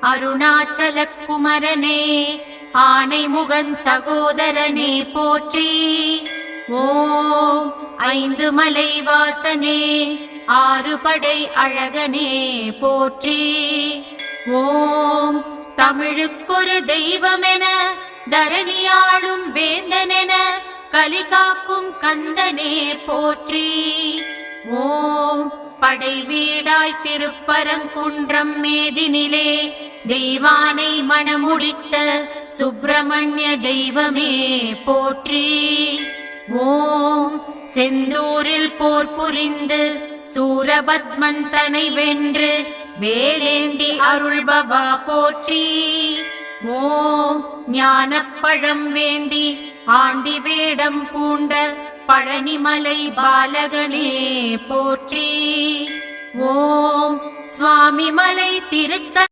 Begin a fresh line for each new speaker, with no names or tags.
அருணாச்சல குமரனே ஆனைமுகன் சகோதரனே போற்றி. ஓம் ஐந்து மலை வாசனே ஆறுபடை அழகனே போற்றி. ஓம் தமிழுக்கொரு தெய்வமென தரணியாளும் வேந்தனென கலிகாக்கும் கந்தனே போற்றி. ஓம் படை வீடாய் திருப்பரங்குன்றம் மேதினிலே தெய்வானை மணமுடித்த சுப்பிரமணிய தெய்வமே போற்றி. ஓம் செந்தூரில் போர் புரிந்து சூரபத்மன் தனை வென்று வேலேந்தி அருள்பவா போற்றி. ஓம் ஞானப்பழம் வேண்டி ஆண்டி வேடம் பூண்ட பழனிமலை பாலகனே போற்றி. ஓம் சுவாமிமலை திருத்தல